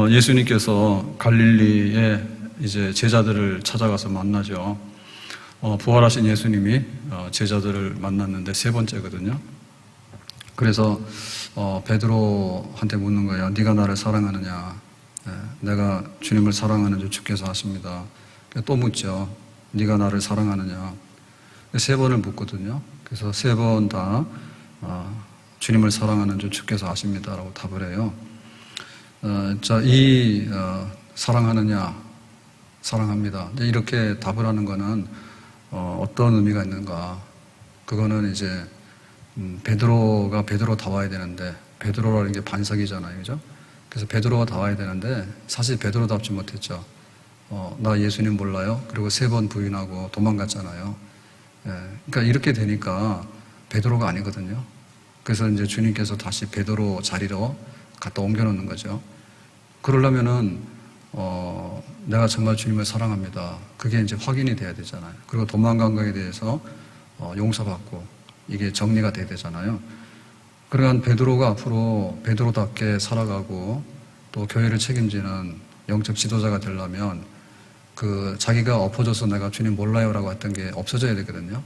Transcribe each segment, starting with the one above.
예수님께서 갈릴리에 이제 제자들을 찾아가서 만나죠. 부활하신 예수님이 제자들을 만났는데 세 번째거든요. 그래서 베드로한테 묻는 거예요. 네가 나를 사랑하느냐? 내가 주님을 사랑하는 줄 주께서 아십니다. 또 묻죠. 네가 나를 사랑하느냐? 세 번을 묻거든요. 그래서 세 번 다 주님을 사랑하는 줄 주께서 아십니다라고 답을 해요. 사랑하느냐? 사랑합니다. 이렇게 답을 하는 거는 어떤 의미가 있는가? 그거는 이제 베드로가 베드로다워야 되는데, 베드로라는 게 반석이잖아요, 그죠? 그래서 베드로가 다워야 되는데 사실 베드로답지 못했죠. 나 예수님 몰라요. 그리고 세 번 부인하고 도망갔잖아요. 그러니까 이렇게 되니까 베드로가 아니거든요. 그래서 이제 주님께서 다시 베드로 자리로 갖다 옮겨놓는 거죠. 그러려면은 내가 정말 주님을 사랑합니다. 그게 이제 확인이 돼야 되잖아요. 그리고 도망간 거에 대해서 용서받고 이게 정리가 돼야 되잖아요. 그러니까 베드로가 앞으로 베드로답게 살아가고 또 교회를 책임지는 영적 지도자가 되려면 자기가 엎어져서 내가 주님 몰라요라고 했던 게 없어져야 되거든요.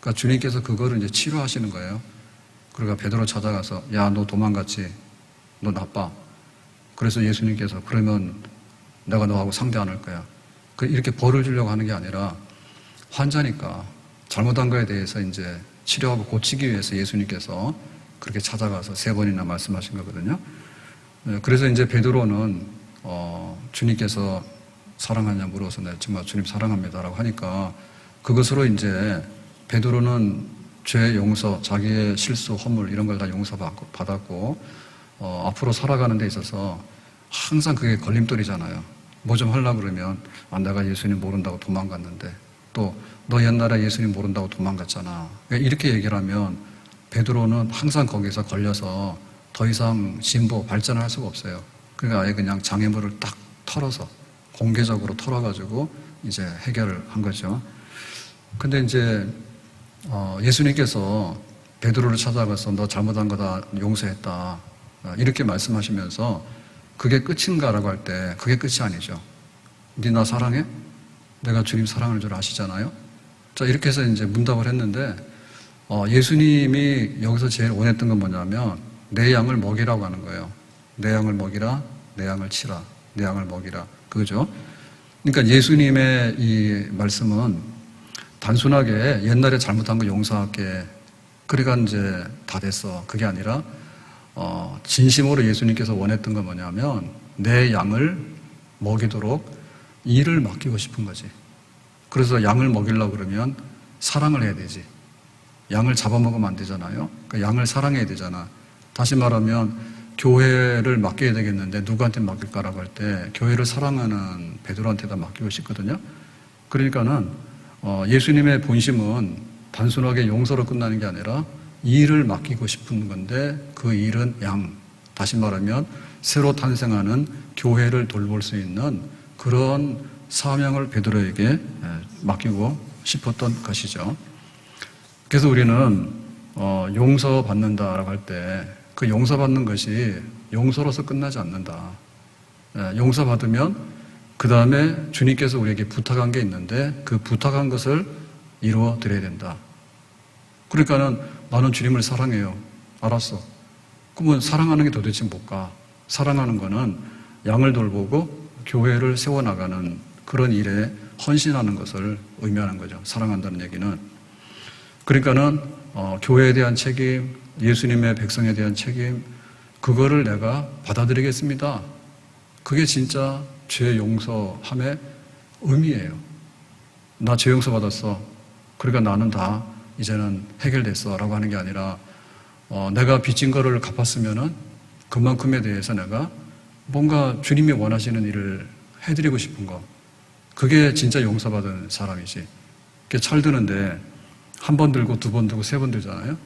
그러니까 주님께서 그거를 이제 치료하시는 거예요. 그러니까 베드로 찾아가서 야, 너 도망갔지? 너 나빠. 그래서 예수님께서 그러면 내가 너하고 상대 안 할 거야. 이렇게 벌을 주려고 하는 게 아니라 환자니까 잘못한 거에 대해서 이제 치료하고 고치기 위해서 예수님께서 그렇게 찾아가서 세 번이나 말씀하신 거거든요. 그래서 이제 베드로는 주님께서 사랑하냐 물어서 내가 정말 주님 사랑합니다라고 하니까 그것으로 이제 베드로는 죄 용서, 자기의 실수, 허물 이런 걸 다 용서받았고 앞으로 살아가는 데 있어서 항상 그게 걸림돌이잖아요. 뭐 좀 하려고 그러면 내가 예수님 모른다고 도망갔는데 또 너 옛날에 예수님 모른다고 도망갔잖아. 이렇게 얘기를 하면 베드로는 항상 거기서 걸려서 더 이상 진보, 발전을 할 수가 없어요. 그러니까 아예 그냥 장애물을 딱 털어서 공개적으로 털어가지고 이제 해결을 한 거죠. 근데 이제 예수님께서 베드로를 찾아가서 너 잘못한 거다 용서했다 이렇게 말씀하시면서 그게 끝인가라고 할 때 그게 끝이 아니죠. 네 나 사랑해? 내가 주님 사랑하는 줄 아시잖아요. 자, 이렇게 해서 이제 문답을 했는데 예수님이 여기서 제일 원했던 건 뭐냐면 내 양을 먹이라고 하는 거예요. 내 양을 먹이라, 내 양을 치라, 내 양을 먹이라. 그거죠. 그러니까 예수님의 이 말씀은 단순하게 옛날에 잘못한 거 용서할게. 그러니까 이제 다 됐어. 그게 아니라 진심으로 예수님께서 원했던 건 뭐냐면 내 양을 먹이도록 일을 맡기고 싶은 거지. 그래서 양을 먹이려고 그러면 사랑을 해야 되지. 양을 잡아먹으면 안 되잖아요. 그러니까 양을 사랑해야 되잖아. 다시 말하면 교회를 맡겨야 되겠는데 누구한테 맡길까라고 할 때 교회를 사랑하는 베드로한테다 맡기고 싶거든요. 그러니까는 예수님의 본심은 단순하게 용서로 끝나는 게 아니라 일을 맡기고 싶은 건데 그 일은 양. 다시 말하면 새로 탄생하는 교회를 돌볼 수 있는 그런 사명을 베드로에게 맡기고 싶었던 것이죠. 그래서 우리는 용서받는다라고 할 때 그 용서받는 것이 용서로서 끝나지 않는다. 용서받으면 그 다음에 주님께서 우리에게 부탁한 게 있는데 그 부탁한 것을 이루어 드려야 된다. 그러니까는 나는 주님을 사랑해요. 알았어. 그러면 사랑하는 게 도대체 뭘까? 사랑하는 거는 양을 돌보고 교회를 세워나가는 그런 일에 헌신하는 것을 의미하는 거죠. 사랑한다는 얘기는. 그러니까는 교회에 대한 책임, 예수님의 백성에 대한 책임, 그거를 내가 받아들이겠습니다. 그게 진짜 죄 용서함의 의미예요. 나 죄 용서 받았어. 그러니까 나는 다 이제는 해결됐어 라고 하는 게 아니라 내가 빚진 거를 갚았으면은 그만큼에 대해서 내가 뭔가 주님이 원하시는 일을 해드리고 싶은 거, 그게 진짜 용서받은 사람이지. 철 드는데 한 번 들고 두 번 들고 세 번 들잖아요.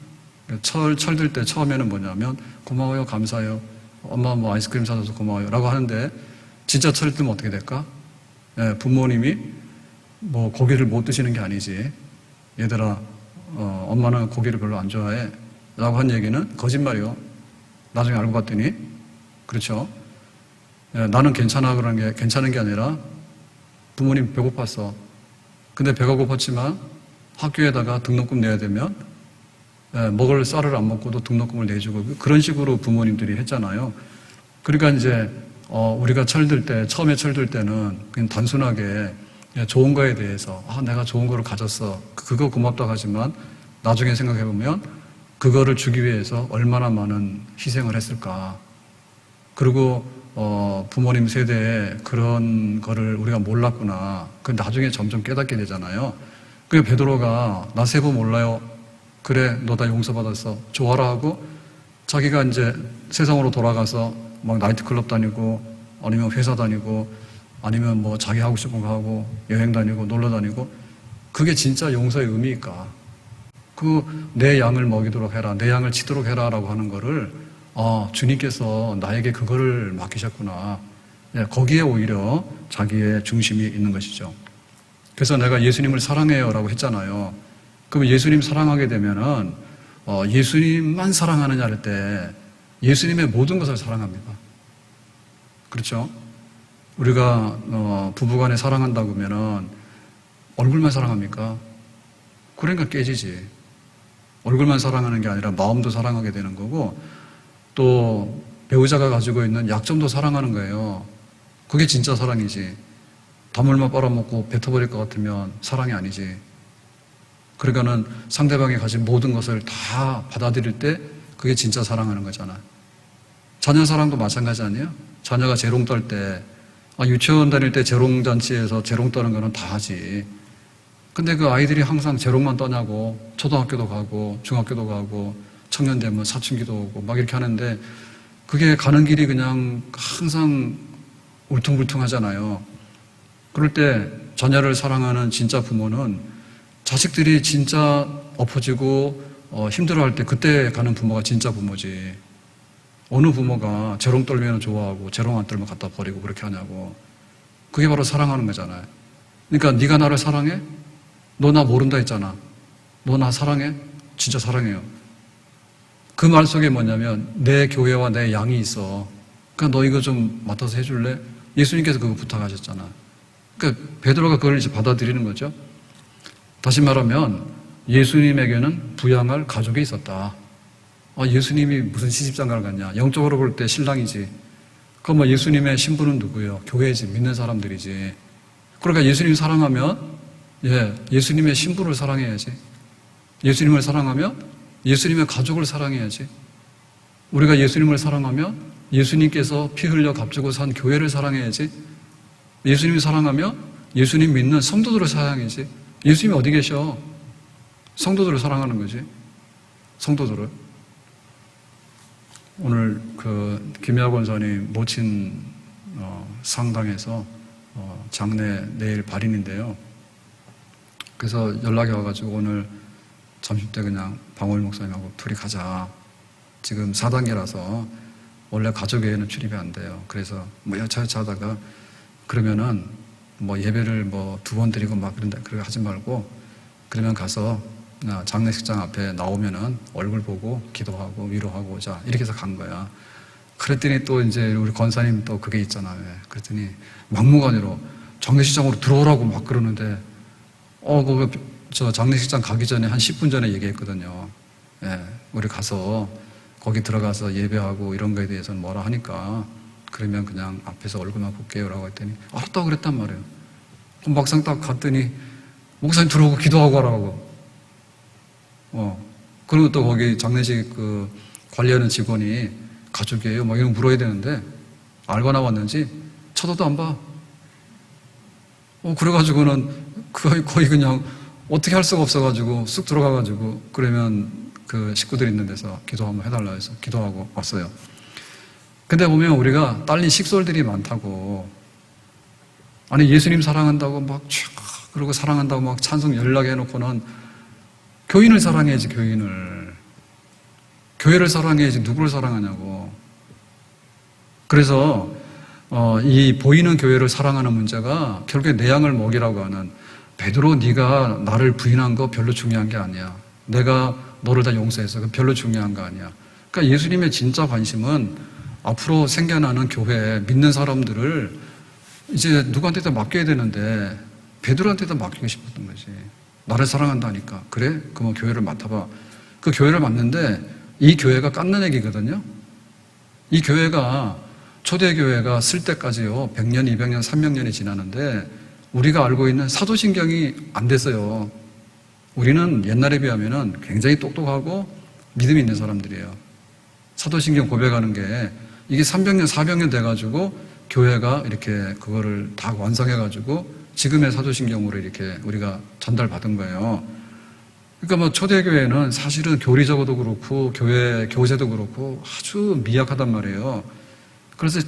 철 들 때 처음에는 뭐냐면 고마워요, 감사해요, 엄마 뭐 아이스크림 사줘서 고마워요 라고 하는데 진짜 철 들면 어떻게 될까? 부모님이 뭐 고기를 못 드시는 게 아니지. 얘들아, 엄마는 고기를 별로 안 좋아해 라고 한 얘기는 거짓말이요. 나중에 알고 봤더니 그렇죠. 나는 괜찮아 그러는 게 괜찮은 게 아니라 부모님 배고팠어. 근데 배가 고팠지만 학교에다가 등록금 내야 되면 먹을 쌀을 안 먹고도 등록금을 내주고 그런 식으로 부모님들이 했잖아요. 그러니까 이제 우리가 처음에 철들 때는 그냥 단순하게 좋은 거에 대해서 내가 좋은 거를 가졌어. 그거 고맙다고 하지만 나중에 생각해보면 그거를 주기 위해서 얼마나 많은 희생을 했을까. 그리고 부모님 세대에 그런 거를 우리가 몰랐구나. 그 나중에 점점 깨닫게 되잖아요. 그 베드로가 나 세 번 몰라요. 그래, 너 다 용서받았어. 좋아라 하고 자기가 이제 세상으로 돌아가서 막 나이트클럽 다니고 아니면 회사 다니고 아니면 뭐 자기 하고 싶은 거 하고 여행 다니고 놀러 다니고 그게 진짜 용서의 의미일까? 내 양을 먹이도록 해라, 내 양을 치도록 해라라고 하는 거를 주님께서 나에게 그거를 맡기셨구나. 거기에 오히려 자기의 중심이 있는 것이죠. 그래서 내가 예수님을 사랑해요라고 했잖아요. 그럼 예수님 사랑하게 되면은 예수님만 사랑하느냐 할 때 예수님의 모든 것을 사랑합니다. 그렇죠? 우리가 부부간에 사랑한다고 하면은 얼굴만 사랑합니까? 그러니까 깨지지. 얼굴만 사랑하는 게 아니라 마음도 사랑하게 되는 거고 또 배우자가 가지고 있는 약점도 사랑하는 거예요. 그게 진짜 사랑이지. 다물만 빨아먹고 뱉어버릴 것 같으면 사랑이 아니지. 그러니까는 상대방이 가진 모든 것을 다 받아들일 때 그게 진짜 사랑하는 거잖아. 자녀 사랑도 마찬가지 아니에요? 자녀가 재롱 떨 때 유치원 다닐 때 재롱잔치에서 재롱 떠는 거는 다 하지. 근데 그 아이들이 항상 재롱만 떠냐고 초등학교도 가고 중학교도 가고 청년 되면 사춘기도 오고 막 이렇게 하는데 그게 가는 길이 그냥 항상 울퉁불퉁하잖아요. 그럴 때 자녀를 사랑하는 진짜 부모는 자식들이 진짜 엎어지고 힘들어할 때 그때 가는 부모가 진짜 부모지. 어느 부모가 재롱 떨면 좋아하고 재롱 안 떨면 갖다 버리고 그렇게 하냐고. 그게 바로 사랑하는 거잖아요. 그러니까 네가 나를 사랑해? 너 나 모른다 했잖아. 너 나 사랑해? 진짜 사랑해요. 그 말 속에 뭐냐면 내 교회와 내 양이 있어. 그러니까 너 이거 좀 맡아서 해줄래? 예수님께서 그거 부탁하셨잖아. 그러니까 베드로가 그걸 이제 받아들이는 거죠. 다시 말하면 예수님에게는 부양할 가족이 있었다. 예수님이 무슨 시집장가를 갔냐. 영적으로 볼 때 신랑이지. 그럼 예수님의 신부는 누구예요? 교회지. 믿는 사람들이지. 그러니까 예수님 사랑하면 예수님의 신부를 사랑해야지. 예수님을 사랑하면 예수님의 가족을 사랑해야지. 우리가 예수님을 사랑하면 예수님께서 피 흘려 값주고 산 교회를 사랑해야지. 예수님을 사랑하면 예수님 믿는 성도들을 사랑해야지. 예수님이 어디 계셔? 성도들을 사랑하는 거지. 성도들을. 오늘 김야 권사님 모친 상당에서 장례 내일 발인인데요. 그래서 연락이 와가지고 오늘 점심때 그냥 방울 목사님하고 둘이 가자. 지금 4단계라서 원래 가족회에는 출입이 안 돼요. 그래서 여차여차 하다가 그러면은 예배를 2번 드리고 막 그런다. 그렇게 하지 말고 그러면 가서 장례식장 앞에 나오면은 얼굴 보고 기도하고 위로하고 오자. 이렇게 해서 간 거야. 그랬더니 또 이제 우리 권사님 또 그게 있잖아요. 그랬더니 막무가내로 장례식장으로 들어오라고 막 그러는데 저 장례식장 가기 전에 한 10분 전에 얘기했거든요. 우리 가서 거기 들어가서 예배하고 이런 거에 대해서는 뭐라 하니까 그러면 그냥 앞에서 얼굴만 볼게요 라고 했더니 알았다고 그랬단 말이에요. 막상 딱 갔더니 목사님 들어오고 기도하고 하라고. 그리고 또 거기 장례식 관리하는 직원이 가족이에요 막 이런 거 물어야 되는데 알고 나왔는지 쳐다도 안 봐. 그래가지고는 거의 그냥 어떻게 할 수가 없어가지고 쑥 들어가가지고 그러면 그 식구들 있는 데서 기도 한번 해달라 해서 기도하고 왔어요. 근데 보면 우리가 딸린 식솔들이 많다고. 아니 예수님 사랑한다고 막 그러고 사랑한다고 막 찬송 연락해 놓고는 교인을 사랑해야지. 교회를 사랑해야지. 누구를 사랑하냐고. 그래서 이 보이는 교회를 사랑하는 문제가 결국에 내 양을 먹이라고 하는 베드로 네가 나를 부인한 거 별로 중요한 게 아니야. 내가 너를 다 용서해서 그 별로 중요한 거 아니야. 그러니까 예수님의 진짜 관심은 앞으로 생겨나는 교회 믿는 사람들을 이제 누구한테다 맡겨야 되는데 베드로한테다 맡기고 싶었던 거지. 나를 사랑한다니까. 그래? 그럼 교회를 맡아봐. 그 교회를 맡는데 이 교회가 깎는 얘기거든요. 이 교회가 초대교회가 쓸 때까지요 100년, 200년, 300년이 지나는데 우리가 알고 있는 사도신경이 안 됐어요. 우리는 옛날에 비하면 굉장히 똑똑하고 믿음이 있는 사람들이에요. 사도신경 고백하는 게 이게 300년, 400년 돼가지고 교회가 이렇게 그거를 다 완성해가지고 지금의 사도신경으로 이렇게 우리가 전달받은 거예요. 그러니까 뭐 초대교회는 사실은 교리적으로도 그렇고 교회 교제도 그렇고 아주 미약하단 말이에요. 그래서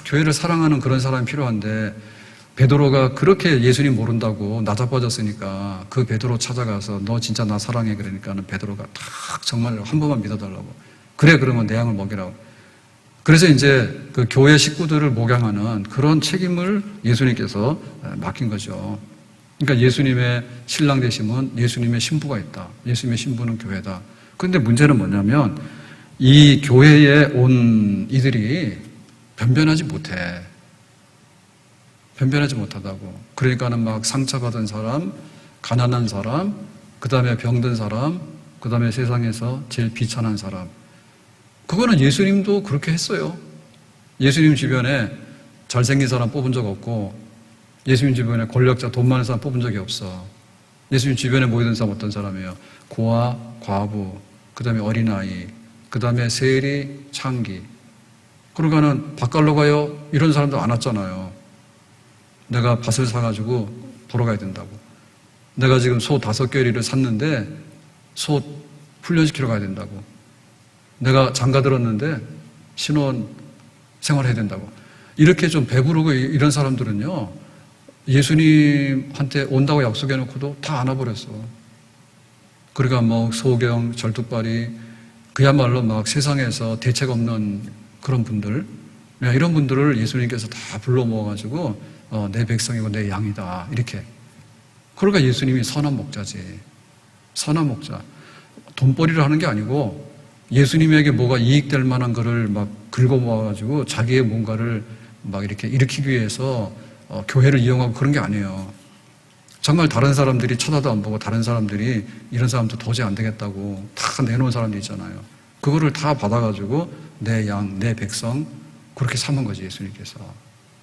교회를 사랑하는 그런 사람이 필요한데 베드로가 그렇게 예수님 모른다고 나자빠졌으니까 그 베드로 찾아가서 너 진짜 나 사랑해 그러니까는 베드로가 딱 정말 한 번만 믿어달라고. 그래 그러면 내 양을 먹이라고. 그래서 이제 그 교회 식구들을 목양하는 그런 책임을 예수님께서 맡긴 거죠. 그러니까 예수님의 신랑 되심은 예수님의 신부가 있다. 예수님의 신부는 교회다. 그런데 문제는 뭐냐면 이 교회에 온 이들이 변변하지 못해. 변변하지 못하다고. 그러니까는 막 상처받은 사람, 가난한 사람, 그 다음에 병든 사람, 그 다음에 세상에서 제일 비천한 사람. 그거는 예수님도 그렇게 했어요. 예수님 주변에 잘생긴 사람 뽑은 적 없고 예수님 주변에 권력자, 돈 많은 사람 뽑은 적이 없어. 예수님 주변에 모이던 사람 어떤 사람이에요? 고아, 과부, 그 다음에 어린아이, 그 다음에 세리, 창기. 그러니까는 밥 갈러 가요? 이런 사람도 안 왔잖아요. 내가 밭을 사가지고 보러 가야 된다고. 내가 지금 소 5개리를 샀는데 소 훈련시키러 가야 된다고. 내가 장가 들었는데 신혼 생활해야 된다고. 이렇게 좀 배부르고 이런 사람들은요, 예수님한테 온다고 약속해놓고도 다 안 와버렸어. 그러니까 뭐 소경, 절뚝발이, 그야말로 막 세상에서 대책 없는 그런 분들, 이런 분들을 예수님께서 다 불러 모아가지고 내 백성이고 내 양이다 이렇게. 그러니까 예수님이 선한 목자지. 선한 목자. 돈벌이를 하는 게 아니고 예수님에게 뭐가 이익될 만한 거를 막 긁어 모아가지고 자기의 뭔가를 막 이렇게 일으키기 위해서 교회를 이용하고 그런 게 아니에요. 정말 다른 사람들이 쳐다도 안 보고 다른 사람들이 이런 사람도 도저히 안 되겠다고 다 내놓은 사람들 있잖아요. 그거를 다 받아가지고 내 양, 내 백성 그렇게 삼은 거지 예수님께서.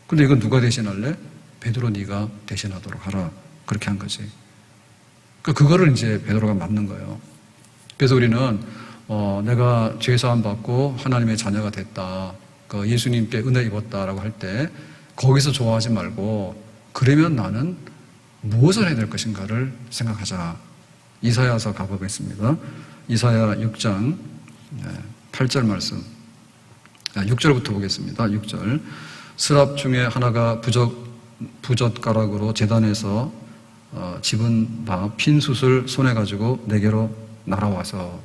근데 이건 누가 대신할래? 베드로 네가 대신하도록 하라. 그렇게 한 거지. 그거를 이제 베드로가 맡는 거예요. 그래서 우리는 내가 죄사함 받고 하나님의 자녀가 됐다. 그 예수님께 은혜 입었다라고 할 때 거기서 좋아하지 말고 그러면 나는 무엇을 해야 될 것인가를 생각하자. 이사야서 가보겠습니다. 이사야 6장 8절 말씀. 6절부터 보겠습니다. 6절. 스랍 중에 하나가 부젓가락으로 제단에서 집은 바 핀 숯을 손에 가지고 내게로 날아와서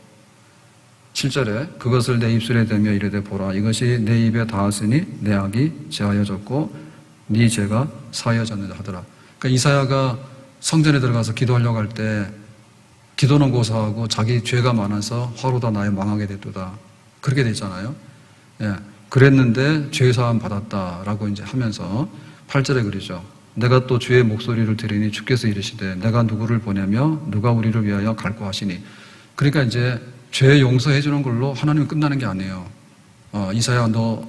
7절에 그것을 내 입술에 대며 이르되 보라 이것이 내 입에 닿았으니 내 악이 제하여졌고 네 죄가 사하여졌느니라 하더라. 그러니까 이사야가 성전에 들어가서 기도하려고 할 때 기도는 고사하고 자기 죄가 많아서 화로다 나의 망하게 됐도다. 그렇게 됐잖아요. 예. 그랬는데 죄사함 받았다라고 이제 하면서 8절에 그러죠. 내가 또 주의 목소리를 들으니 주께서 이르시되 내가 누구를 보내며 누가 우리를 위하여 갈고 하시니. 그러니까 이제 죄 용서해 주는 걸로 하나님은 끝나는 게 아니에요. 이사야 너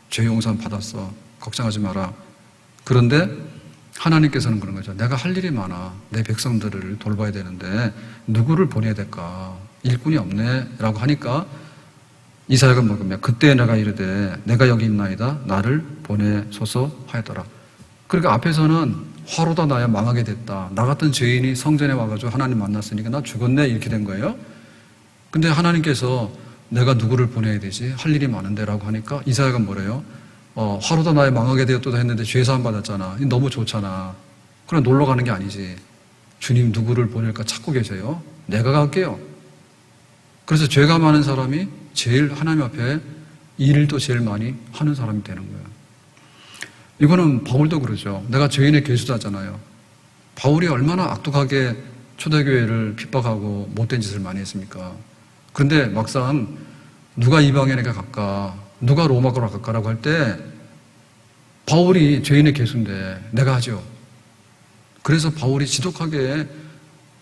죄 용서 받았어. 걱정하지 마라. 그런데 하나님께서는 그런 거죠. 내가 할 일이 많아. 내 백성들을 돌봐야 되는데 누구를 보내야 될까? 일꾼이 없네 라고 하니까 이사야가 뭐냐면 그때 내가 이르되 내가 여기 있나이다 나를 보내소서 하였더라. 그러니까 앞에서는 화로다 나야 망하게 됐다. 나 같은 죄인이 성전에 와가지고 하나님 만났으니까 나 죽었네 이렇게 된 거예요. 근데 하나님께서 내가 누구를 보내야 되지? 할 일이 많은데 라고 하니까 이사야가 뭐래요? 화로다 나야 망하게 되었다 했는데 죄사함 받았잖아. 너무 좋잖아. 그럼 놀러 가는 게 아니지. 주님 누구를 보낼까 찾고 계세요. 내가 갈게요. 그래서 죄가 많은 사람이 제일 하나님 앞에 일도 제일 많이 하는 사람이 되는 거예요. 이거는 바울도 그러죠. 내가 죄인의 괴수다잖아요. 바울이 얼마나 악독하게 초대교회를 핍박하고 못된 짓을 많이 했습니까? 그런데 막상 누가 이방인에게 갈까? 누가 로마로 갈까라고 할 때 바울이 죄인의 개수인데 내가 하죠. 그래서 바울이 지독하게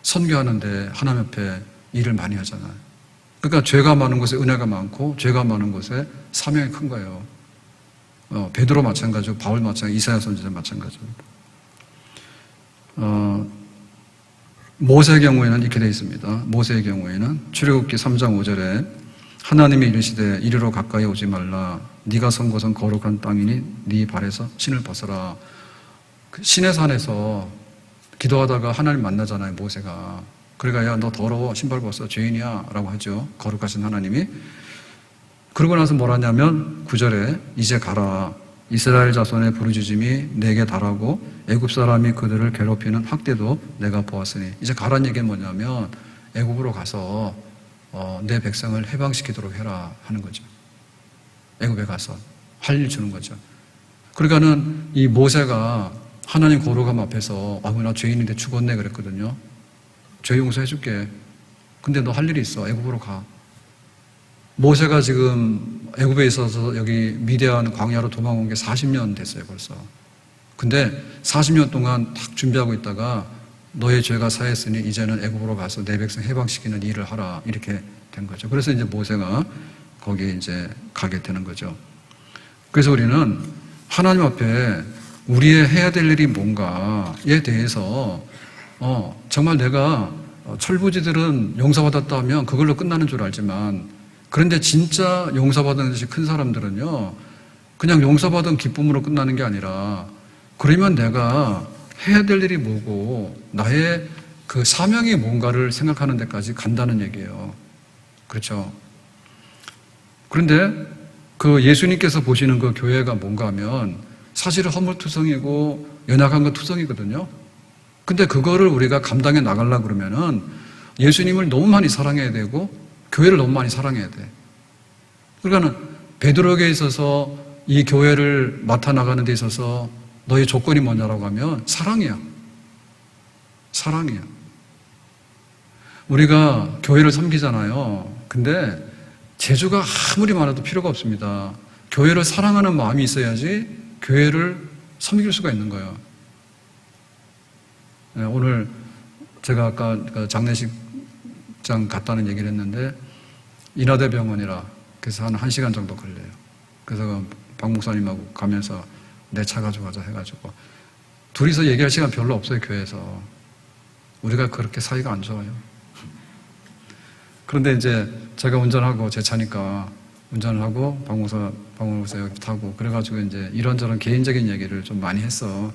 선교하는데 하나님 앞에 일을 많이 하잖아요. 그러니까 죄가 많은 곳에 은혜가 많고 죄가 많은 곳에 사명이 큰 거예요. 베드로 마찬가지고 바울 마찬가지고 이사야 선지자 마찬가지입니다. 모세의 경우에는 이렇게 되어 있습니다. 모세의 경우에는 출애굽기 3장 5절에 하나님이 이르시되 이리로 가까이 오지 말라. 네가 선 곳은 거룩한 땅이니 네 발에서 신을 벗어라. 신의 산에서 기도하다가 하나님 만나잖아요, 모세가. 그러니까 야, 너 더러워, 신발 벗어, 죄인이야 라고 하죠. 거룩하신 하나님이. 그러고 나서 뭘 하냐면 9절에 이제 가라. 이스라엘 자손의 부르짖음이 내게 달하고 애굽 사람이 그들을 괴롭히는 학대도 내가 보았으니. 이제 가라는 얘기는 뭐냐면 애굽으로 가서 내 백성을 해방시키도록 해라 하는 거죠. 애굽에 가서 할 일 주는 거죠. 그러니까는 이 모세가 하나님 거룩함 앞에서 나 죄인인데 죽었네 그랬거든요. 죄 용서해 줄게. 근데 너 할 일이 있어. 애굽으로 가. 모세가 지금 애굽에 있어서 여기 미디안 광야로 도망온 게 40년 됐어요, 벌써. 근데 40년 동안 딱 준비하고 있다가 너의 죄가 사했으니 이제는 애굽으로 가서 내 백성 해방시키는 일을 하라. 이렇게 된 거죠. 그래서 이제 모세가 거기에 이제 가게 되는 거죠. 그래서 우리는 하나님 앞에 우리의 해야 될 일이 뭔가에 대해서 정말 내가 철부지들은 용서받았다 하면 그걸로 끝나는 줄 알지만 그런데 진짜 용서받은 것이 큰 사람들은요 그냥 용서받은 기쁨으로 끝나는 게 아니라 그러면 내가 해야 될 일이 뭐고 나의 그 사명이 뭔가를 생각하는 데까지 간다는 얘기예요. 그렇죠? 그런데 그 예수님께서 보시는 그 교회가 뭔가 하면 사실은 허물투성이고 연약한 건 투성이거든요. 근데 그거를 우리가 감당해 나가려고 그러면은 예수님을 너무 많이 사랑해야 되고 교회를 너무 많이 사랑해야 돼. 그러니까는 베드로에게 있어서 이 교회를 맡아 나가는 데 있어서 너의 조건이 뭐냐라고 하면 사랑이야. 사랑이야. 우리가 교회를 섬기잖아요. 근데 재주가 아무리 많아도 필요가 없습니다. 교회를 사랑하는 마음이 있어야지 교회를 섬길 수가 있는 거예요. 네, 오늘 제가 아까 장례식장 갔다는 얘기를 했는데 인하대병원이라 그래서 한 1시간 정도 걸려요. 그래서 박 목사님하고 가면서 내 차 가져가자 해가지고 둘이서 얘기할 시간 별로 없어요, 교회에서. 우리가 그렇게 사이가 안 좋아요. 그런데 이제 제가 운전하고 제 차니까 운전을 하고 박 목사 여기 타고 그래가지고 이제 이런저런 개인적인 얘기를 좀 많이 했어.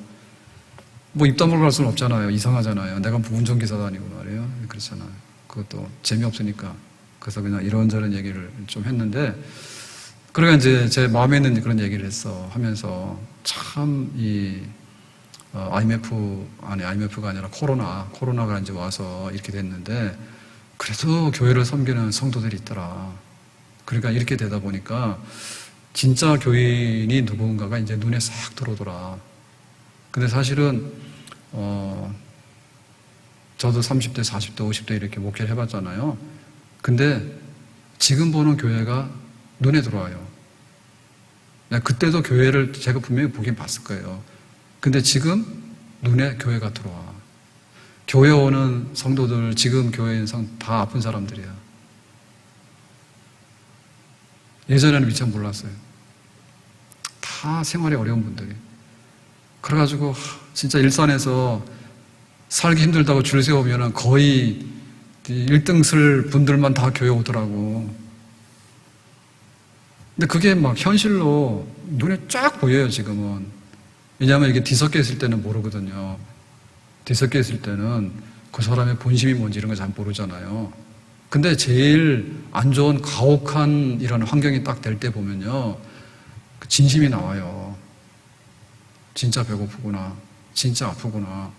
뭐 입 다물고 갈 수는 없잖아요. 이상하잖아요. 내가 뭐 운전기사도 아니고 말이에요. 그렇잖아요. 그것도 재미없으니까. 그래서 그냥 이런저런 얘기를 좀 했는데 그러니까 이제 제 마음에 있는 그런 얘기를 했어. 하면서 참 IMF가 아니라 코로나가 이제 와서 이렇게 됐는데 그래도 교회를 섬기는 성도들이 있더라. 그러니까 이렇게 되다 보니까 진짜 교인이 누군가가 이제 눈에 싹 들어오더라. 근데 사실은 저도 30대, 40대, 50대 이렇게 목회를 해봤잖아요. 근데 지금 보는 교회가 눈에 들어와요. 그때도 교회를 제가 분명히 보긴 봤을 거예요. 근데 지금 눈에 교회가 들어와. 교회 오는 성도들, 지금 교회에 있는 다 아픈 사람들이야. 예전에는 미처 몰랐어요. 다 생활이 어려운 분들이. 그래가지고 진짜 일산에서 살기 힘들다고 줄 세우면 거의 1등 쓸 분들만 다 교회 오더라고. 근데 그게 막 현실로 눈에 쫙 보여요, 지금은. 왜냐하면 이게 뒤섞여 있을 때는 모르거든요. 뒤섞여 있을 때는 그 사람의 본심이 뭔지 이런 거 잘 모르잖아요. 근데 제일 안 좋은 가혹한 이런 환경이 딱 될 때 보면요. 진심이 나와요. 진짜 배고프구나. 진짜 아프구나.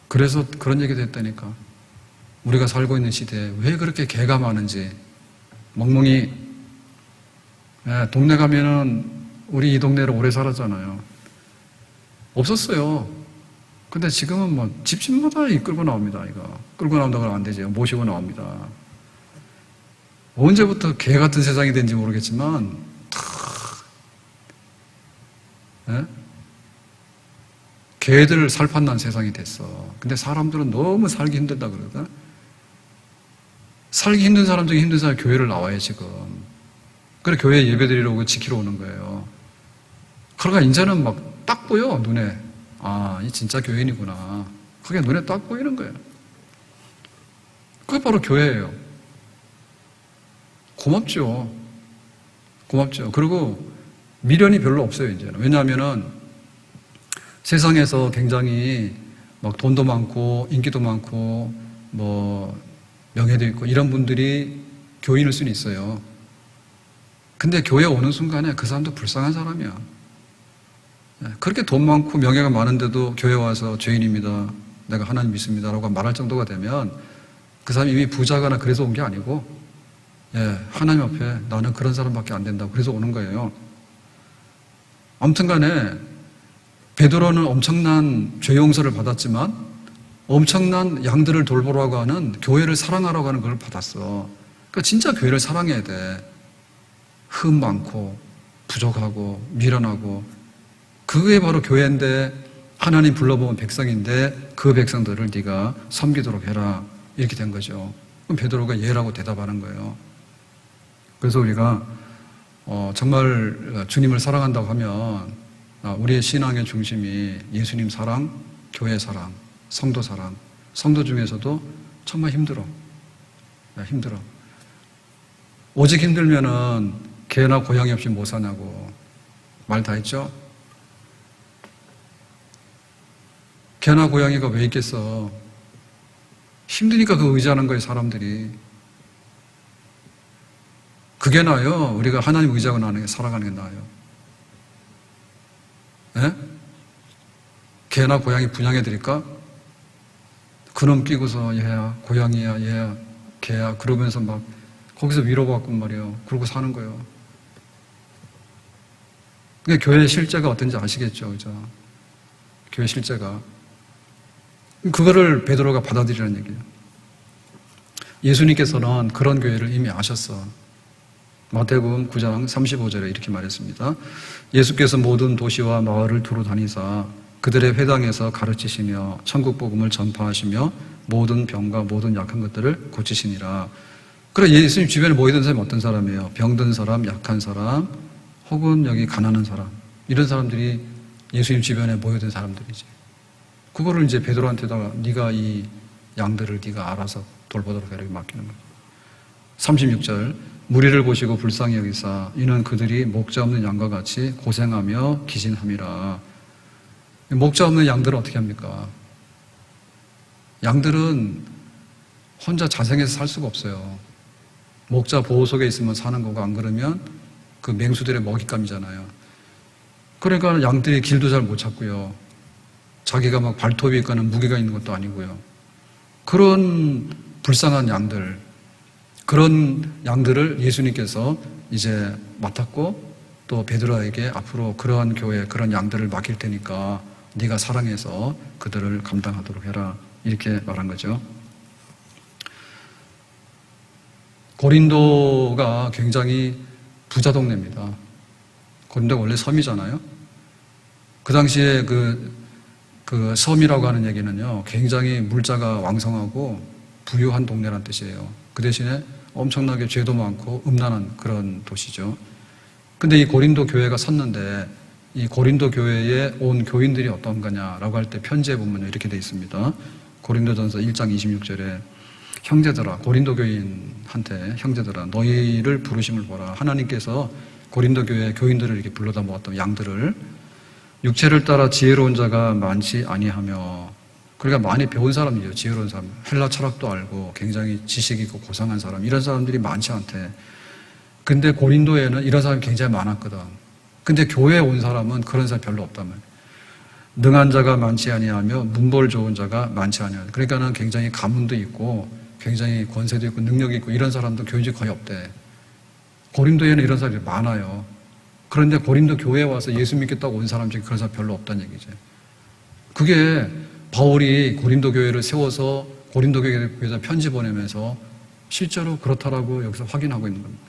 그래서 그런 얘기도 했다니까. 우리가 살고 있는 시대에 왜 그렇게 개가 많은지. 멍멍이 동네 가면은 우리 이 동네를 오래 살았잖아요. 없었어요. 근데 지금은 뭐 집집마다 끌고 나옵니다. 이거 끌고 나온다고는 안 되죠. 모시고 나옵니다. 언제부터 개 같은 세상이 된지 모르겠지만, 예? 개들 살판난 세상이 됐어. 근데 사람들은 너무 살기 힘들다 그러거든. 살기 힘든 사람 중에 힘든 사람이 교회를 나와요, 지금. 그래, 교회 예배 드리려고 지키러 오는 거예요. 그러니까 이제는 막 딱 보여, 눈에. 아, 이 진짜 교인이구나. 그게 눈에 딱 보이는 거예요. 그게 바로 교회예요. 고맙죠. 고맙죠. 그리고 미련이 별로 없어요, 이제는. 왜냐하면은 세상에서 굉장히 막 돈도 많고, 인기도 많고, 뭐, 명예도 있고, 이런 분들이 교인일 수는 있어요. 근데 교회 오는 순간에 그 사람도 불쌍한 사람이야. 그렇게 돈 많고 명예가 많은데도 교회 와서 죄인입니다. 내가 하나님 믿습니다라고 말할 정도가 되면 그 사람이 이미 부자거나 그래서 온 게 아니고, 하나님 앞에 나는 그런 사람밖에 안 된다고 그래서 오는 거예요. 아무튼 간에 베드로는 엄청난 죄 용서를 받았지만 엄청난 양들을 돌보라고 하는, 교회를 사랑하라고 하는 걸 받았어. 그러니까 진짜 교회를 사랑해야 돼. 흠 많고 부족하고 미련하고, 그게 바로 교회인데, 하나님 불러본 백성인데 그 백성들을 네가 섬기도록 해라, 이렇게 된 거죠. 그럼 베드로가 예라고 대답하는 거예요. 그래서 우리가 정말 주님을 사랑한다고 하면 우리의 신앙의 중심이 예수님 사랑, 교회 사랑, 성도 사랑. 성도 중에서도 정말 힘들어. 힘들어. 오직 힘들면은 개나 고양이 없이 못 사냐고 말 다 했죠? 개나 고양이가 왜 있겠어? 힘드니까 그 의지하는 거예요, 사람들이. 그게 나아요. 우리가 하나님 의지하고 살아가는 게 나아요. 예? 개나 고양이 분양해드릴까? 그놈 끼고서 얘야, 고양이야, 얘야, 개야, 그러면서 막 거기서 위로받고 말이에요. 그러고 사는 거예요. 그러니까 교회의 실제가 어떤지 아시겠죠, 그죠? 교회 실제가. 그거를 베드로가 받아들이라는 얘기예요. 예수님께서는 그런 교회를 이미 아셨어. 마태복음 9장 35절에 이렇게 말했습니다. 예수께서 모든 도시와 마을을 두루 다니사 그들의 회당에서 가르치시며 천국 복음을 전파하시며 모든 병과 모든 약한 것들을 고치시니라. 그래, 예수님 주변에 모이던 사람이 어떤 사람이에요? 병든 사람, 약한 사람, 혹은 여기 가난한 사람, 이런 사람들이 예수님 주변에 모여든 사람들이지. 그거를 이제 베드로한테다가 네가 이 양들을 네가 알아서 돌보도록 이렇게 맡기는 거예요. 36절, 무리를 보시고 불쌍히 여기사 이는 그들이 목자 없는 양과 같이 고생하며 기진함이라. 목자 없는 양들은 어떻게 합니까? 양들은 혼자 자생해서 살 수가 없어요. 목자 보호 속에 있으면 사는 거고, 안 그러면 그 맹수들의 먹잇감이잖아요. 그러니까 양들이 길도 잘 못 찾고요. 자기가 막 발톱이 있거나 무게가 있는 것도 아니고요. 그런 불쌍한 양들, 그런 양들을 예수님께서 이제 맡았고, 또 베드로에게 앞으로 그러한 교회, 그런 양들을 맡길 테니까 네가 사랑해서 그들을 감당하도록 해라, 이렇게 말한 거죠. 고린도가 굉장히 부자 동네입니다. 고린도가 원래 섬이잖아요. 그 당시에 그 섬이라고 하는 얘기는요, 굉장히 물자가 왕성하고 부유한 동네란 뜻이에요. 그 대신에 엄청나게 죄도 많고 음란한 그런 도시죠. 근데 이 고린도 교회가 섰는데, 이 고린도 교회에 온 교인들이 어떤 거냐라고 할 때 편지에 보면 이렇게 돼 있습니다. 고린도전서 1장 26절에 형제들아, 고린도 교인한테 형제들아, 너희를 부르심을 보라. 하나님께서 고린도 교회 교인들을 이렇게 불러다 모았던 양들을, 육체를 따라 지혜로운 자가 많지 아니하며, 그러니까 많이 배운 사람이에요. 지혜로운 사람, 헬라 철학도 알고 굉장히 지식 있고 고상한 사람, 이런 사람들이 많지 않대. 근데 고린도에는 이런 사람이 굉장히 많았거든. 근데 교회에 온 사람은 그런 사람이 별로 없단 말이에요. 능한 자가 많지 아니하며 문벌 좋은 자가 많지 아니하며, 그러니까는 굉장히 가문도 있고 굉장히 권세도 있고 능력이 있고 이런 사람도 교인들이 거의 없대. 고린도에는 이런 사람들이 많아요. 그런데 고린도 교회에 와서 예수 믿겠다고 온 사람 중에 그런 사람 별로 없다는 얘기죠. 그게 바울이 고린도 교회를 세워서 고린도 교회에다 편지 보내면서 실제로 그렇다라고 여기서 확인하고 있는 겁니다.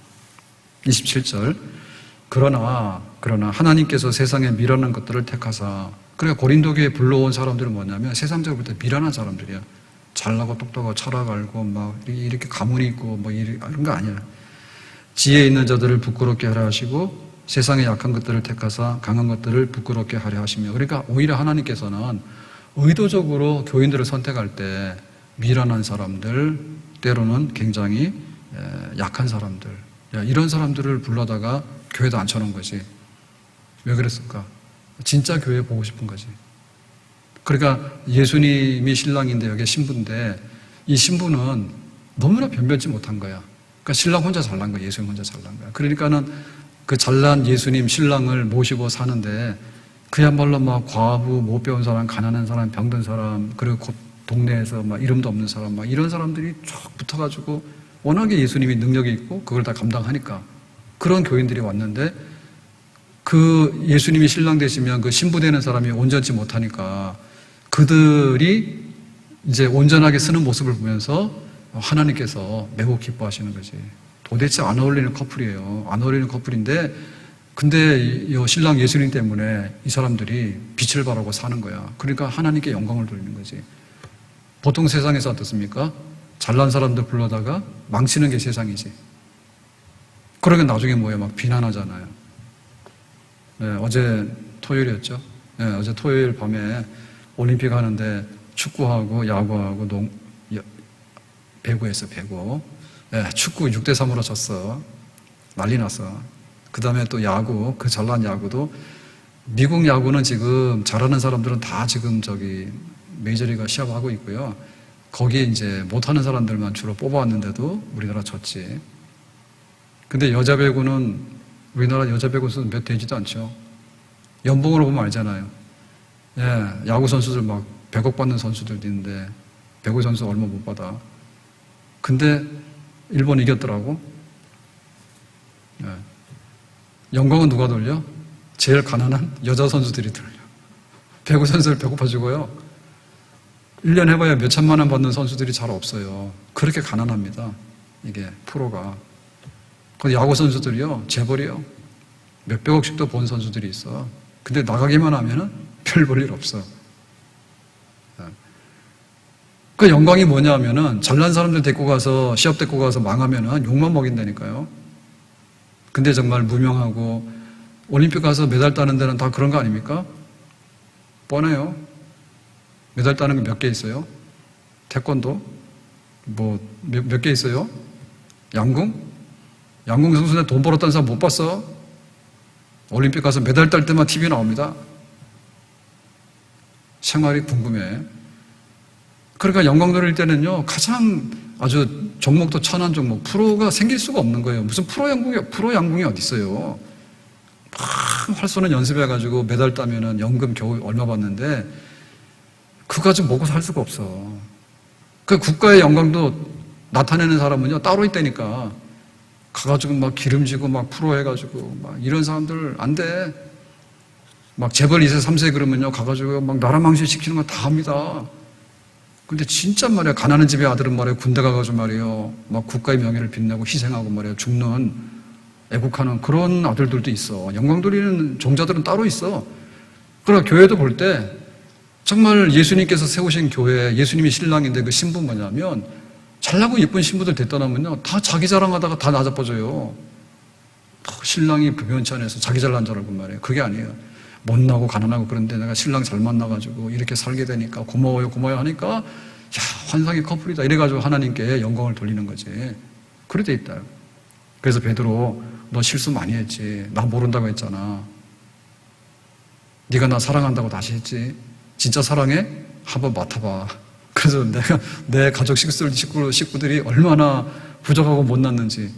27절. 그러나 하나님께서 세상에 미련한 것들을 택하사. 그러니까 고린도 교회에 불러온 사람들은 뭐냐면 세상적으로 볼 때 미련한 사람들이야. 잘나고 똑똑하고 철학 알고 막 이렇게 가문이 있고 뭐 이런 거 아니야. 지혜 있는 자들을 부끄럽게 하려 하시고 세상의 약한 것들을 택하사 강한 것들을 부끄럽게 하려 하시며. 그러니까 오히려 하나님께서는 의도적으로 교인들을 선택할 때 미련한 사람들, 때로는 굉장히 약한 사람들, 이런 사람들을 불러다가 교회도 앉혀놓은 거지. 왜 그랬을까? 진짜 교회 보고 싶은 거지. 그러니까 예수님이 신랑인데 여기 신부인데 이 신부는 너무나 변변치 못한 거야. 그러니까 신랑 혼자 잘난 거야. 예수님 혼자 잘난 거야. 그러니까는 그 잘난 예수님 신랑을 모시고 사는데 그야말로 막 과부, 못 배운 사람, 가난한 사람, 병든 사람, 그리고 동네에서 막 이름도 없는 사람, 막 이런 사람들이 쫙 붙어가지고 워낙에 예수님이 능력이 있고 그걸 다 감당하니까 그런 교인들이 왔는데 그 예수님이 신랑 되시면 그 신부 되는 사람이 온전치 못하니까 그들이 이제 온전하게 쓰는 모습을 보면서 하나님께서 매우 기뻐하시는 거지. 도대체 안 어울리는 커플이에요. 안 어울리는 커플인데 근데 이 신랑 예수님 때문에 이 사람들이 빛을 발하고 사는 거야. 그러니까 하나님께 영광을 돌리는 거지. 보통 세상에서 어떻습니까? 잘난 사람들 불러다가 망치는 게 세상이지. 그러면 나중에 뭐예요? 막 비난하잖아요. 네, 어제 토요일이었죠. 네, 어제 토요일 밤에 올림픽 하는데 축구하고 야구하고 배구했어, 배구. 네, 축구 6대3으로 졌어. 난리 났어. 그 다음에 또 야구, 그 잘난 야구도 미국 야구는 지금 잘하는 사람들은 다 지금 메이저리그 시합하고 있고요. 거기에 이제 못하는 사람들만 주로 뽑아왔는데도 우리나라 졌지. 근데 여자 배구는 우리나라 여자 배구 선수 몇 되지도 않죠. 연봉으로 보면 알잖아요. 예, 야구 선수들 막 100억 받는 선수들도 있는데 배구 선수 얼마 못 받아. 근데 일본 이겼더라고. 예. 영광은 누가 돌려? 제일 가난한 여자 선수들이 돌려. 배구 선수들 배고파 죽어요. 1년 해봐야 몇 천만 원 받는 선수들이 잘 없어요. 그렇게 가난합니다. 이게 프로가. 근데 야구 선수들이요, 재벌이요. 몇백억씩도 번 선수들이 있어. 근데 나가기만 하면은 별 볼 일 없어. 그 영광이 뭐냐 하면은 잘난 사람들 데리고 가서 시합 데리고 가서 망하면은 욕만 먹인다니까요. 근데 정말 무명하고 올림픽 가서 메달 따는 데는 다 그런 거 아닙니까? 뻔해요. 메달 따는 거 몇 개 있어요? 태권도? 몇 개 있어요? 양궁? 양궁 선수들 돈 벌었다는 사람 못 봤어? 올림픽 가서 메달 딸 때만 TV 나옵니다. 생활이 궁금해. 그러니까 영광 돌릴 때는요, 가장 아주 종목도 천한 종목, 프로가 생길 수가 없는 거예요. 무슨 프로 양궁이 어디 있어요? 막 활쏘는 연습해가지고 메달 따면은 연금 겨우 얼마 받는데, 그거 가지고 먹고 살 수가 없어. 그 국가의 영광도 나타내는 사람은요, 따로 있다니까. 가가지고 막 기름지고 막 프로 해가지고 막 이런 사람들 안 돼. 막 재벌 2세, 3세 그러면요, 가가지고 막 나라 망신 시키는 거 다 합니다. 근데 진짜 말이야, 가난한 집의 아들은 말이야, 군대 가가지고 말이에요, 막 국가의 명예를 빛내고 희생하고 말이야, 죽는, 애국하는 그런 아들들도 있어. 영광 돌리는 종자들은 따로 있어. 그러나 교회도 볼 때, 정말 예수님께서 세우신 교회, 예수님이 신랑인데 그 신부 뭐냐면, 잘나고 예쁜 신부들 됐다나면요, 다 자기 자랑하다가 다 나자빠져요. 신랑이 불변치 않아서 자기 잘난 줄 알고 말이에요. 그게 아니에요. 못나고 가난하고 그런데 내가 신랑 잘 만나가지고 이렇게 살게 되니까 고마워요 하니까 야, 환상의 커플이다 이래가지고 하나님께 영광을 돌리는 거지. 그래 돼 있다. 그래서 베드로, 너 실수 많이 했지. 나 모른다고 했잖아. 네가 나 사랑한다고 다시 했지. 진짜 사랑해? 한번 맡아봐. 그래서 내가 내 가족 식구들이 얼마나 부족하고 못났는지.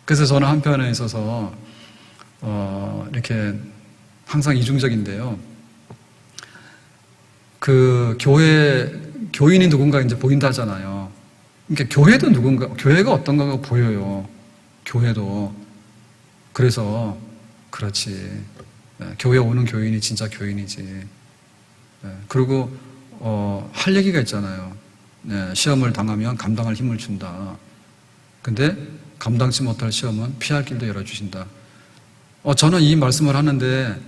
그래서 저는 한편에 있어서 이렇게 항상 이중적인데요. 그 교인이 누군가 이제 보인다 하잖아요. 그러니까 교회가 어떤가가 보여요. 교회도. 그래서 그렇지. 교회 오는 교인이 진짜 교인이지. 그리고 할 얘기가 있잖아요. 시험을 당하면 감당할 힘을 준다. 근데 감당치 못할 시험은 피할 길도 열어주신다. 저는 이 말씀을 하는데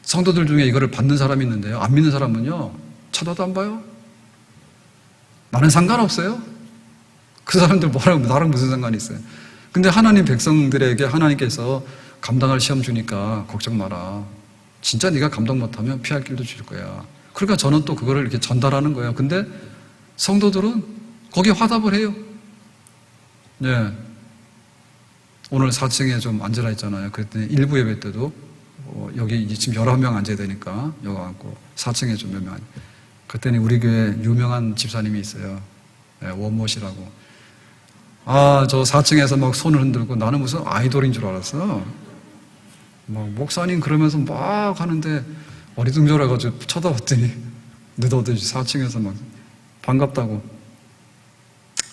성도들 중에 이거를 받는 사람이 있는데요. 안 믿는 사람은요, 쳐다도 안 봐요. 나는 상관없어요. 그 사람들 뭐라고, 나랑 무슨 상관이 있어요. 근데 하나님 백성들에게 하나님께서 감당할 시험 주니까 걱정 마라. 진짜 네가 감당 못하면 피할 길도 줄 거야. 그러니까 저는 또 그거를 이렇게 전달하는 거예요. 근데 성도들은 거기에 화답을 해요. 네. 오늘 4층에 좀 앉으라 했잖아요. 그랬더니 일부 예배 때도 여기 지금 11명 앉아야 되니까 여기 앉고 4층에 좀 몇 명. 그랬더니 우리 교회 유명한 집사님이 있어요. 네, 원모시라고. 저 4층에서 막 손을 흔들고 나는 무슨 아이돌인 줄 알았어. 막 목사님 그러면서 막 하는데 어리둥절해가지고 쳐다봤더니 느닷없이 4층에서 막 반갑다고.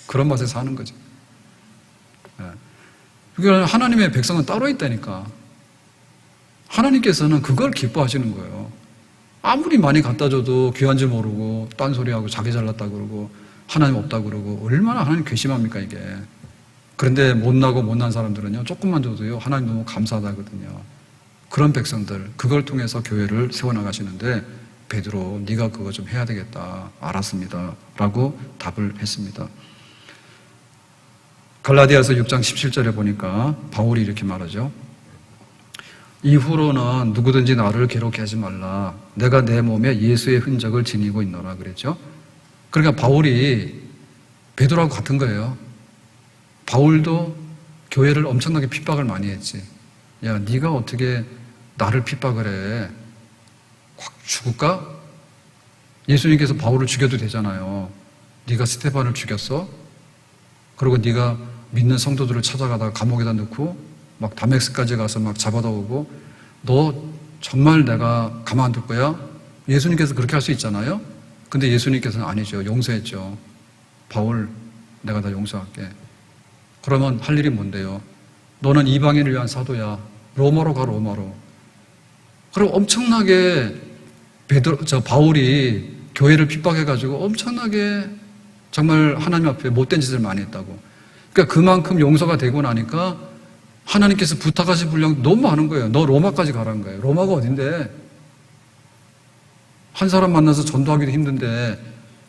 그런 맛에 사는 거지. 그러니까 하나님의 백성은 따로 있다니까. 하나님께서는 그걸 기뻐하시는 거예요. 아무리 많이 갖다 줘도 귀한 줄 모르고 딴소리하고 자기 잘났다고 그러고 하나님 없다고 그러고 얼마나 하나님 괘씸합니까 이게. 그런데 못나고 못난 사람들은요, 조금만 줘도요 하나님 너무 감사하다거든요. 그런 백성들, 그걸 통해서 교회를 세워나가시는데 베드로 네가 그거 좀 해야 되겠다. 알았습니다 라고 답을 했습니다. 갈라디아서 6장 17절에 보니까 바울이 이렇게 말하죠. 이후로는 누구든지 나를 괴롭게 하지 말라. 내가 내 몸에 예수의 흔적을 지니고 있노라 그랬죠. 그러니까 바울이 베드로하고 같은 거예요. 바울도 교회를 엄청나게 핍박을 많이 했지. 야, 네가 어떻게 나를 핍박을 해? 확 죽을까? 예수님께서 바울을 죽여도 되잖아요. 네가 스테반을 죽였어? 그리고 네가 믿는 성도들을 찾아가다가 감옥에다 넣고 막 다메섹까지 가서 막 잡아다 오고 너 정말 내가 가만둘 거야? 예수님께서 그렇게 할 수 있잖아요. 근데 예수님께서는 아니죠. 용서했죠. 바울 내가 다 용서할게. 그러면 할 일이 뭔데요? 너는 이방인을 위한 사도야. 로마로 가. 로마로. 그리고 엄청나게 바울이 교회를 핍박해가지고 엄청나게 정말 하나님 앞에 못된 짓을 많이 했다고. 그러니까 그만큼 용서가 되고 나니까 하나님께서 부탁하신 분량 너무 많은 거예요. 너 로마까지 가라는 거예요. 로마가 어딘데? 한 사람 만나서 전도하기도 힘든데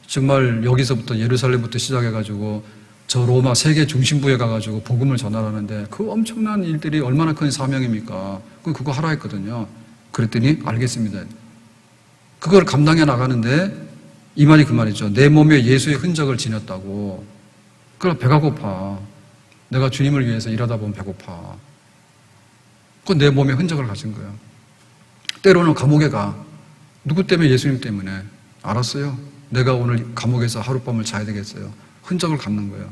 정말 여기서부터 예루살렘부터 시작해가지고 저 로마 세계 중심부에 가가지고 복음을 전하라는데 그 엄청난 일들이 얼마나 큰 사명입니까? 그거 하라 했거든요. 그랬더니 알겠습니다. 그걸 감당해 나가는데 이 말이 그 말이죠. 내 몸에 예수의 흔적을 지녔다고. 그럼 배가 고파. 내가 주님을 위해서 일하다 보면 배고파. 그건 내 몸에 흔적을 가진 거예요. 때로는 감옥에 가. 누구 때문에? 예수님 때문에. 알았어요. 내가 오늘 감옥에서 하룻밤을 자야 되겠어요. 흔적을 갖는 거예요.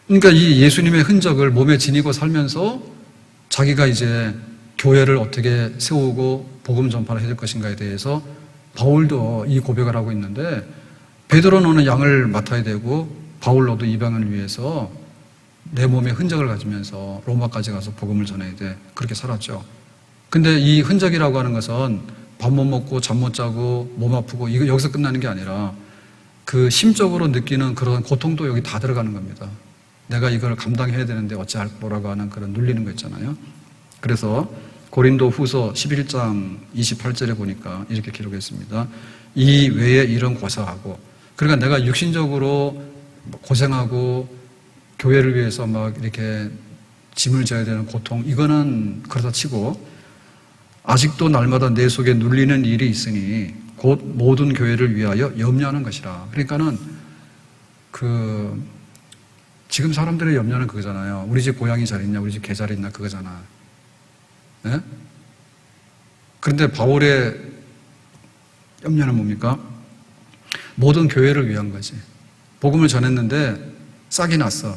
그러니까 이 예수님의 흔적을 몸에 지니고 살면서 자기가 이제 교회를 어떻게 세우고 복음 전파를 해야 될 것인가에 대해서 바울도 이 고백을 하고 있는데 베드로 너는 양을 맡아야 되고 바울 너도 이방인을 위해서 내 몸에 흔적을 가지면서 로마까지 가서 복음을 전해야 돼. 그렇게 살았죠. 근데 이 흔적이라고 하는 것은 밥 못 먹고 잠 못 자고 몸 아프고 이거 여기서 끝나는 게 아니라 그 심적으로 느끼는 그런 고통도 여기 다 들어가는 겁니다. 내가 이걸 감당해야 되는데 어찌할 거라고 하는 그런 눌리는 거 있잖아요. 그래서 고린도 후서 11장 28절에 보니까 이렇게 기록했습니다. 이 외에 이런 고사하고, 그러니까 내가 육신적으로 고생하고 교회를 위해서 막 이렇게 짐을 져야 되는 고통, 이거는 그렇다 치고 아직도 날마다 내 속에 눌리는 일이 있으니 곧 모든 교회를 위하여 염려하는 것이라. 그러니까는 지금 사람들의 염려는 그거잖아요. 우리 집 고양이 잘 있냐, 우리 집 개 잘 있냐, 그거잖아. 네? 그런데 바울의 염려는 뭡니까? 모든 교회를 위한 거지. 복음을 전했는데 싹이 났어.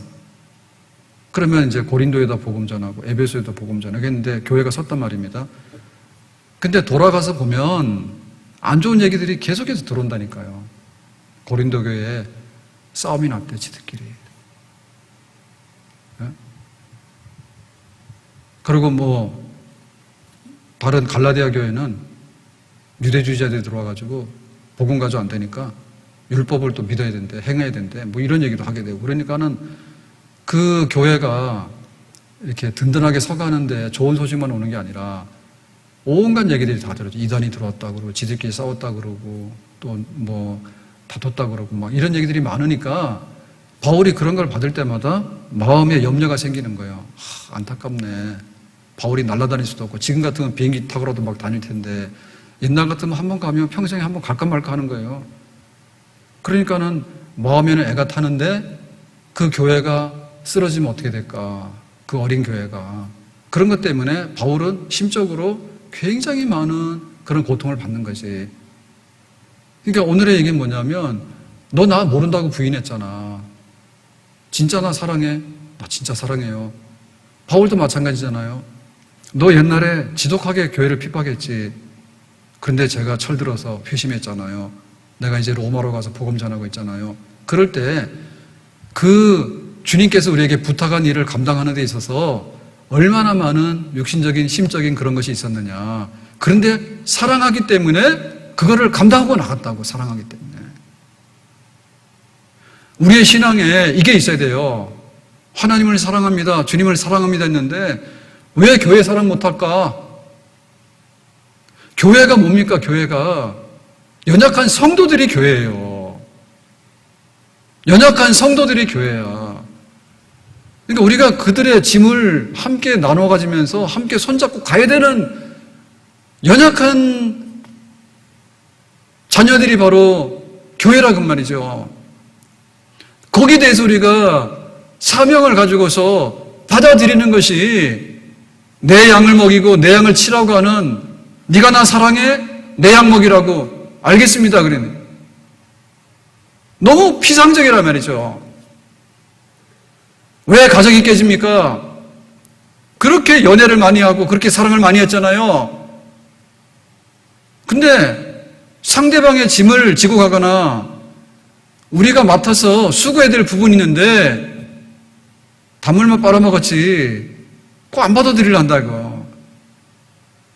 그러면 이제 고린도에다 복음 전하고 에베소에다 복음 전하고 했는데 교회가 섰단 말입니다. 근데 돌아가서 보면 안 좋은 얘기들이 계속해서 들어온다니까요. 고린도 교회에 싸움이 났대, 지들끼리. 네? 그리고 다른 갈라디아 교회는 유대주의자들이 들어와가지고 복음 가져 안 되니까 율법을 또 믿어야 된대, 행해야 된대, 이런 얘기도 하게 되고. 그러니까는 그 교회가 이렇게 든든하게 서가는데 좋은 소식만 오는 게 아니라 온갖 얘기들이 다 들어죠. 이단이 들어왔다 그러고 지들끼리 싸웠다 그러고 또 뭐 다퉜다 그러고 막 이런 얘기들이 많으니까 바울이 그런 걸 받을 때마다 마음에 염려가 생기는 거예요. 안타깝네. 바울이 날아다닐 수도 없고 지금 같으면 비행기 타고라도 막 다닐 텐데 옛날 같으면 한 번 가면 평생에 한 번 갈까 말까 하는 거예요. 그러니까는 마음에는 애가 타는데 그 교회가 쓰러지면 어떻게 될까? 그 어린 교회가. 그런 것 때문에 바울은 심적으로 굉장히 많은 그런 고통을 받는 거지. 그러니까 오늘의 얘기는 뭐냐면 너 나 모른다고 부인했잖아. 진짜 나 사랑해? 나 진짜 사랑해요. 바울도 마찬가지잖아요. 너 옛날에 지독하게 교회를 핍박했지. 그런데 제가 철들어서 회심했잖아요. 내가 이제 로마로 가서 복음 전하고 있잖아요. 그럴 때 그 주님께서 우리에게 부탁한 일을 감당하는 데 있어서 얼마나 많은 육신적인 심적인 그런 것이 있었느냐. 그런데 사랑하기 때문에 그거를 감당하고 나갔다고. 사랑하기 때문에. 우리의 신앙에 이게 있어야 돼요. 하나님을 사랑합니다. 주님을 사랑합니다 했는데 왜 교회 사랑 못할까? 교회가 뭡니까? 교회가 연약한 성도들이 교회예요. 연약한 성도들이 교회야. 그러니까 우리가 그들의 짐을 함께 나눠 가지면서 함께 손잡고 가야 되는 연약한 자녀들이 바로 교회라고 말이죠. 거기에 대해서 우리가 사명을 가지고서 받아들이는 것이 내 양을 먹이고 내 양을 치라고 하는 네가 나 사랑해? 내 양 먹이라고 알겠습니다. 그러네. 너무 피상적이란 말이죠. 왜 가정이 깨집니까? 그렇게 연애를 많이 하고 그렇게 사랑을 많이 했잖아요. 근데 상대방의 짐을 지고 가거나 우리가 맡아서 수고해야 될 부분이 있는데 단물만 빨아먹었지 그거 안 받아들이려 이거.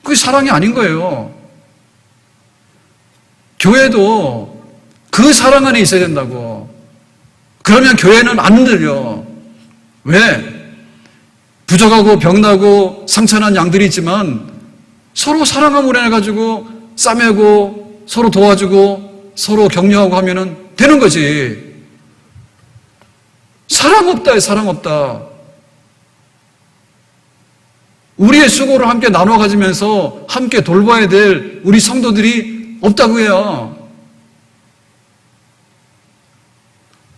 그게 사랑이 아닌 거예요. 교회도 그 사랑 안에 있어야 된다고. 그러면 교회는 안 흔들려. 왜? 부족하고 병나고 상처난 양들이 있지만 서로 사랑함으로 해가지고 싸매고 서로 도와주고 서로 격려하고 하면은 되는 거지. 사랑 없다, 사랑 없다. 우리의 수고를 함께 나눠 가지면서 함께 돌봐야 될 우리 성도들이 없다고 해요.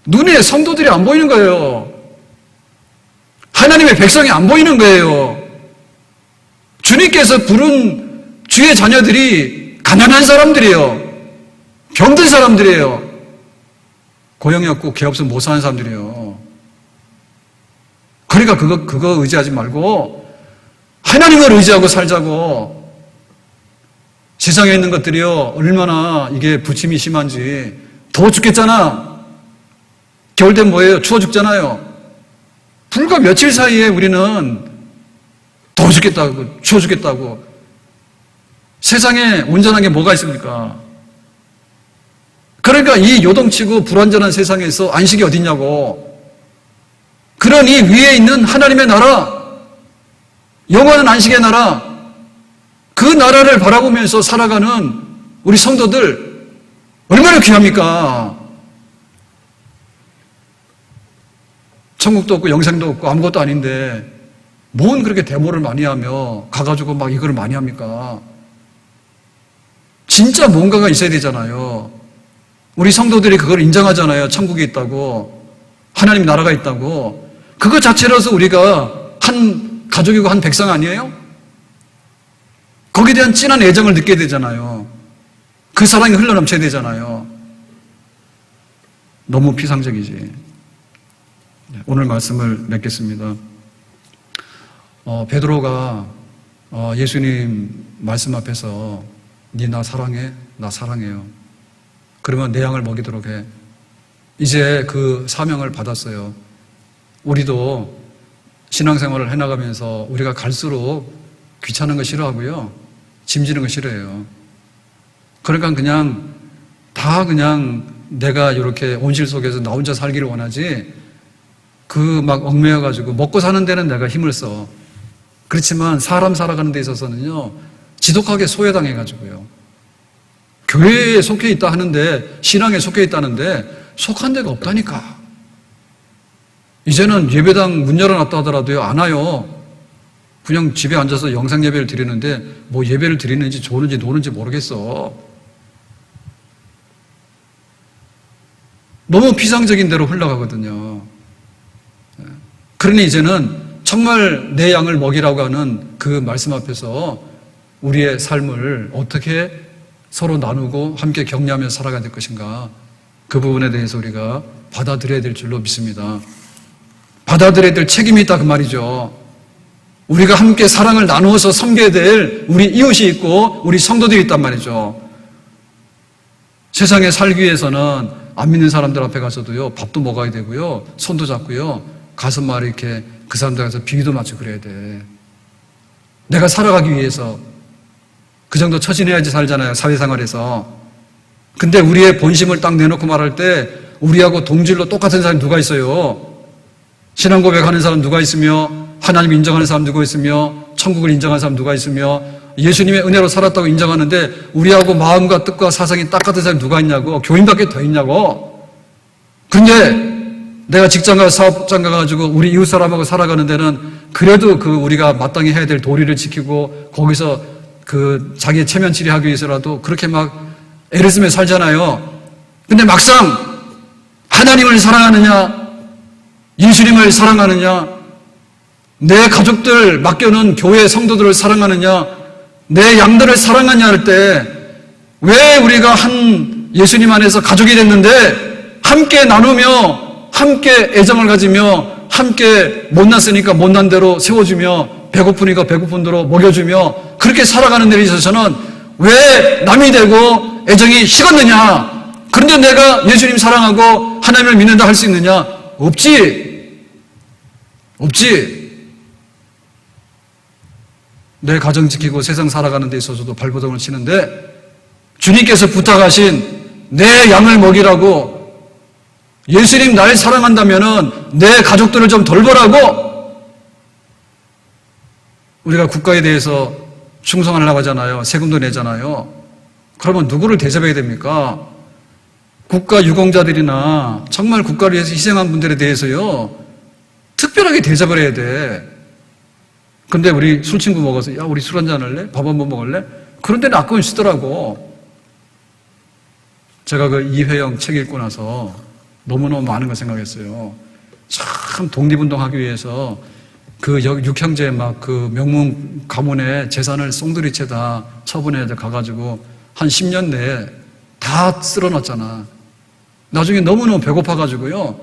눈에 성도들이 안 보이는 거예요. 하나님의 백성이 안 보이는 거예요. 주님께서 부른 주의 자녀들이 가난한 사람들이에요. 병든 사람들이에요. 고용이 없고 개 없으면 못 사는 사람들이에요. 그러니까 그거 의지하지 말고 하나님을 의지하고 살자고. 세상에 있는 것들이요, 얼마나 이게 부침이 심한지. 더워 죽겠잖아. 겨울 되면 뭐예요? 추워 죽잖아요. 불과 며칠 사이에 우리는 더워 죽겠다고, 추워 죽겠다고. 세상에 온전한 게 뭐가 있습니까? 그러니까 이 요동치고 불완전한 세상에서 안식이 어딨냐고. 그러니 위에 있는 하나님의 나라, 영원한 안식의 나라, 그 나라를 바라보면서 살아가는 우리 성도들 얼마나 귀합니까? 천국도 없고 영생도 없고 아무것도 아닌데 뭔 그렇게 데모를 많이 하며 가가지고 막 이걸 많이 합니까? 진짜 뭔가가 있어야 되잖아요. 우리 성도들이 그걸 인정하잖아요. 천국이 있다고, 하나님 나라가 있다고. 그거 자체로서 우리가 한 가족이고 한 백성 아니에요? 거기에 대한 진한 애정을 느껴야 되잖아요. 그 사랑이 흘러넘쳐야 되잖아요. 너무 피상적이지. 오늘 말씀을 맺겠습니다. 베드로가 예수님 말씀 앞에서 니 나 사랑해? 나 사랑해요. 그러면 내 양을 먹이도록 해. 이제 그 사명을 받았어요. 우리도 신앙생활을 해나가면서 우리가 갈수록 귀찮은 거 싫어하고요, 짐지는 거 싫어해요. 그러니까 그냥 내가 이렇게 온실 속에서 나 혼자 살기를 원하지, 그 막 얽매여가지고 먹고 사는 데는 내가 힘을 써. 그렇지만 사람 살아가는 데 있어서는요, 지독하게 소외당해가지고요. 교회에 속해 있다 하는데, 신앙에 속해 있다는데 속한 데가 없다니까. 이제는 예배당 문 열어놨다 하더라도요, 안 와요. 그냥 집에 앉아서 영상 예배를 드리는데 뭐 예배를 드리는지 조는지 노는지 모르겠어. 너무 피상적인 대로 흘러가거든요. 그러니 이제는 정말 내 양을 먹이라고 하는 그 말씀 앞에서 우리의 삶을 어떻게 서로 나누고 함께 격려하며 살아가야 될 것인가, 그 부분에 대해서 우리가 받아들여야 될 줄로 믿습니다. 받아들여야 될 책임이 있다 그 말이죠. 우리가 함께 사랑을 나누어서 섬겨야 될 우리 이웃이 있고 우리 성도들이 있단 말이죠. 세상에 살기 위해서는 안 믿는 사람들 앞에 가서도요, 밥도 먹어야 되고요, 손도 잡고요, 가서 막 이렇게 그 사람들 가서 비위도 맞추고 그래야 돼. 내가 살아가기 위해서 그 정도 처신해야지 살잖아요, 사회생활에서. 근데 우리의 본심을 딱 내놓고 말할 때 우리하고 동질로 똑같은 사람이 누가 있어요? 신앙 고백하는 사람 누가 있으며, 하나님 인정하는 사람 누가 있으며, 천국을 인정하는 사람 누가 있으며, 예수님의 은혜로 살았다고 인정하는데 우리하고 마음과 뜻과 사상이 딱 같은 사람이 누가 있냐고. 교인밖에 더 있냐고. 근데 내가 직장 가서 사업장 가가지고 우리 이웃 사람하고 살아가는 데는 그래도 그 우리가 마땅히 해야 될 도리를 지키고 거기서 그 자기의 체면 치레하기 위해서라도 그렇게 막 애를 쓰며 살잖아요. 근데 막상 하나님을 사랑하느냐, 예수님을 사랑하느냐, 내 가족들 맡겨놓은 교회 성도들을 사랑하느냐, 내 양들을 사랑하냐 할 때 왜 우리가 한 예수님 안에서 가족이 됐는데 함께 나누며 함께 애정을 가지며 함께 못났으니까 못난 대로 세워주며 배고프니까 배고픈 대로 먹여주며 그렇게 살아가는 데 있어서는 왜 남이 되고 애정이 식었느냐? 그런데 내가 예수님 사랑하고 하나님을 믿는다 할 수 있느냐? 없지. 내 가정 지키고 세상 살아가는 데 있어서도 발버둥을 치는데 주님께서 부탁하신 내 양을 먹이라고, 예수님 날 사랑한다면은 내 가족들을 좀 돌보라고. 우리가 국가에 대해서 충성하려고 하잖아요. 세금도 내잖아요. 그러면 누구를 대접해야 됩니까? 국가 유공자들이나 정말 국가를 위해서 희생한 분들에 대해서요, 특별하게 대접을 해야 돼. 근데 우리 술 친구 먹어서, 야, 우리 술 한잔 할래? 밥 한번 먹을래? 그런 데는 아까운 쓰더라고. 제가 그 이회영 책 읽고 나서 너무너무 많은 걸 생각했어요. 참 독립운동하기 위해서 그 육형제 막 그 명문 가문의 재산을 송두리째 다 처분해 가가지고 한 10년 내에 다 쓸어놨잖아. 나중에 너무너무 배고파가지고요,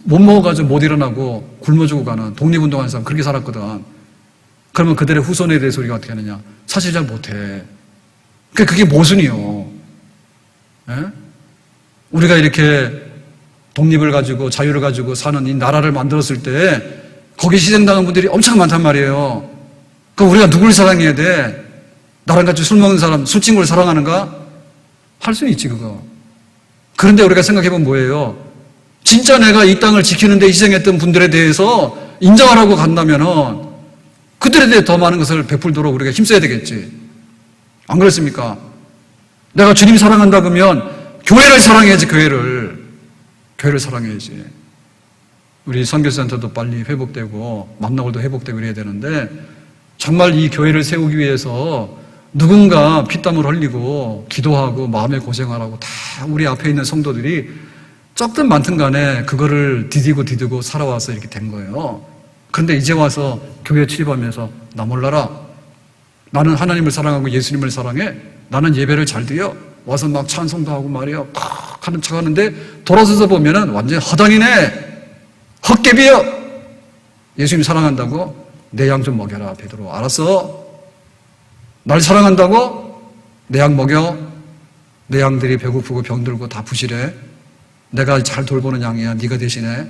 못 먹어가지고 못 일어나고 굶어 죽고 가는 독립운동하는 사람 그렇게 살았거든. 그러면 그들의 후손에 대해서 우리가 어떻게 하느냐? 사실 잘 못해. 그게 모순이요. 예? 우리가 이렇게 독립을 가지고 자유를 가지고 사는 이 나라를 만들었을 때 거기 희생당한 분들이 엄청 많단 말이에요. 그럼 우리가 누굴 사랑해야 돼? 나랑 같이 술 먹는 사람, 술 친구를 사랑하는가? 할 수는 있지, 그거. 그런데 우리가 생각해보면 뭐예요? 진짜 내가 이 땅을 지키는 데 희생했던 분들에 대해서 인정하라고 간다면은 그들에 대해 더 많은 것을 베풀도록 우리가 힘써야 되겠지. 안 그렇습니까? 내가 주님 사랑한다 그러면 교회를 사랑해야지, 교회를 사랑해야지. 우리 선교센터도 빨리 회복되고 맘나골도 회복되고 이래야 되는데, 정말 이 교회를 세우기 위해서 누군가 피땀을 흘리고 기도하고 마음에 고생하라고 다 우리 앞에 있는 성도들이 적든 많든 간에 그거를 디디고 살아와서 이렇게 된 거예요. 그런데 이제 와서 교회에 출입하면서 나 몰라라, 나는 하나님을 사랑하고 예수님을 사랑해, 나는 예배를 잘 드려, 와서 막 찬송도 하고 말이야 팍 하는 척 하는데 돌아서서 보면은 완전히 허당이네, 헛개비여. 예수님 사랑한다고 내 양 좀 먹여라. 베드로, 알았어. 날 사랑한다고 내 양 먹여. 내 양들이 배고프고 병들고 다 부실해. 내가 잘 돌보는 양이야. 네가 대신해.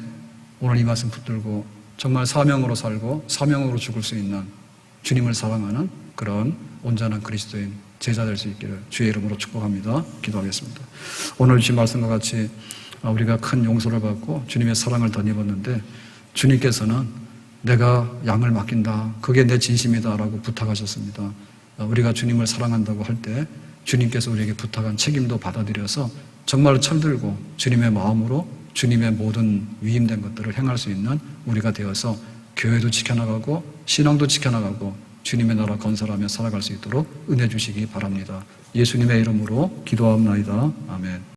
오늘 이 말씀 붙들고 정말 사명으로 살고 사명으로 죽을 수 있는, 주님을 사랑하는 그런 온전한 그리스도인 제자 될 수 있기를 주의 이름으로 축복합니다. 기도하겠습니다. 오늘 주신 말씀과 같이 우리가 큰 용서를 받고 주님의 사랑을 덧입었는데 주님께서는 내가 양을 맡긴다. 그게 내 진심이다라고 부탁하셨습니다. 우리가 주님을 사랑한다고 할 때 주님께서 우리에게 부탁한 책임도 받아들여서 정말 철들고 주님의 마음으로 주님의 모든 위임된 것들을 행할 수 있는 우리가 되어서 교회도 지켜나가고 신앙도 지켜나가고 주님의 나라 건설하며 살아갈 수 있도록 은혜 주시기 바랍니다. 예수님의 이름으로 기도합나이다. 아멘.